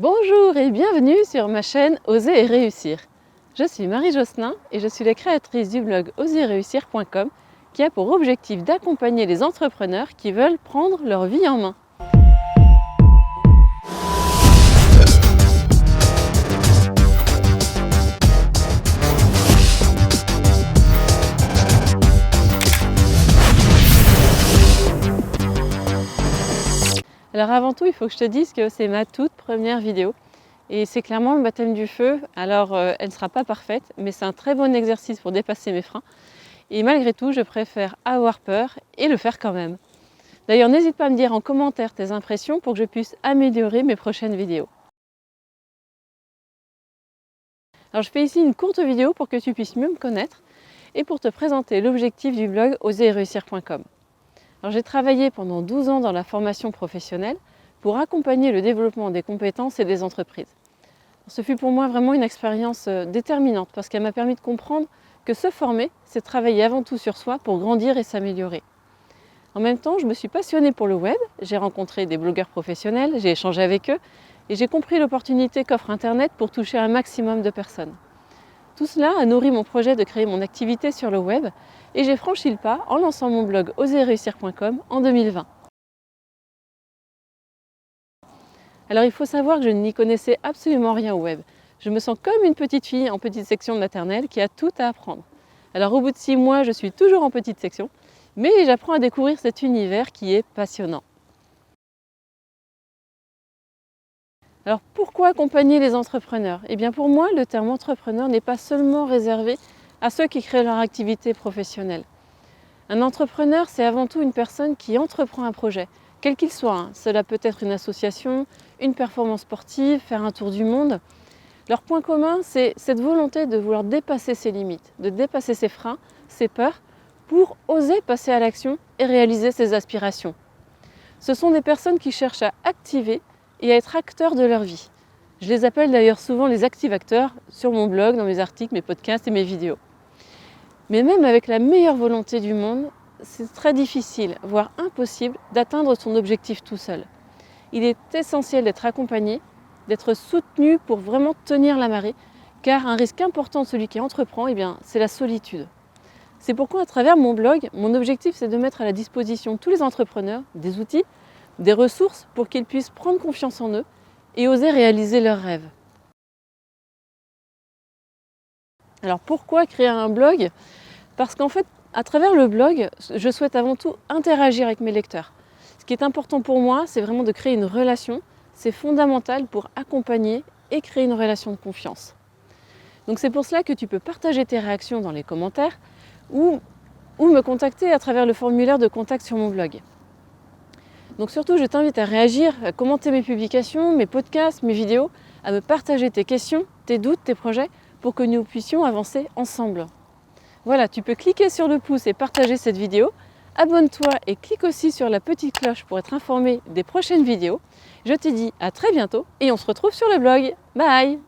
Bonjour et bienvenue sur ma chaîne Oser et réussir. Je suis Marie Josselin et je suis la créatrice du blog oseretréussir.com qui a pour objectif d'accompagner les entrepreneurs qui veulent prendre leur vie en main. Alors avant tout, il faut que je te dise que c'est ma toute première vidéo et c'est clairement le baptême du feu. Alors elle ne sera pas parfaite, mais c'est un très bon exercice pour dépasser mes freins. Et malgré tout, je préfère avoir peur et le faire quand même. D'ailleurs, n'hésite pas à me dire en commentaire tes impressions pour que je puisse améliorer mes prochaines vidéos. Alors je fais ici une courte vidéo pour que tu puisses mieux me connaître et pour te présenter l'objectif du blog oseretréussir.com. Alors j'ai travaillé pendant 12 ans dans la formation professionnelle pour accompagner le développement des compétences et des entreprises. Ce fut pour moi vraiment une expérience déterminante parce qu'elle m'a permis de comprendre que se former, c'est travailler avant tout sur soi pour grandir et s'améliorer. En même temps, je me suis passionnée pour le web, j'ai rencontré des blogueurs professionnels, j'ai échangé avec eux et j'ai compris l'opportunité qu'offre Internet pour toucher un maximum de personnes. Tout cela a nourri mon projet de créer mon activité sur le web et j'ai franchi le pas en lançant mon blog oseretréussir.com en 2020. Alors il faut savoir que je n'y connaissais absolument rien au web. Je me sens comme une petite fille en petite section de maternelle qui a tout à apprendre. Alors au bout de 6 mois, je suis toujours en petite section, mais j'apprends à découvrir cet univers qui est passionnant. Alors pourquoi accompagner les entrepreneurs? Eh bien pour moi, le terme entrepreneur n'est pas seulement réservé à ceux qui créent leur activité professionnelle. Un entrepreneur, c'est avant tout une personne qui entreprend un projet, quel qu'il soit. Cela peut être une association, une performance sportive, faire un tour du monde. Leur point commun, c'est cette volonté de vouloir dépasser ses limites, de dépasser ses freins, ses peurs, pour oser passer à l'action et réaliser ses aspirations. Ce sont des personnes qui cherchent à activer et à être acteurs de leur vie. Je les appelle d'ailleurs souvent les activateurs sur mon blog, dans mes articles, mes podcasts et mes vidéos. Mais même avec la meilleure volonté du monde, c'est très difficile, voire impossible, d'atteindre son objectif tout seul. Il est essentiel d'être accompagné, d'être soutenu pour vraiment tenir la marée, car un risque important de celui qui entreprend, c'est la solitude. C'est pourquoi à travers mon blog, mon objectif c'est de mettre à la disposition tous les entrepreneurs des outils, des ressources pour qu'ils puissent prendre confiance en eux et oser réaliser leurs rêves. Alors pourquoi créer un blog? Parce qu'en fait, à travers le blog, je souhaite avant tout interagir avec mes lecteurs. Ce qui est important pour moi, c'est vraiment de créer une relation. C'est fondamental pour accompagner et créer une relation de confiance. Donc c'est pour cela que tu peux partager tes réactions dans les commentaires ou me contacter à travers le formulaire de contact sur mon blog. Donc surtout, je t'invite à réagir, à commenter mes publications, mes podcasts, mes vidéos, à me partager tes questions, tes doutes, tes projets pour que nous puissions avancer ensemble. Voilà, tu peux cliquer sur le pouce et partager cette vidéo. Abonne-toi et clique aussi sur la petite cloche pour être informé des prochaines vidéos. Je te dis à très bientôt et on se retrouve sur le blog. Bye!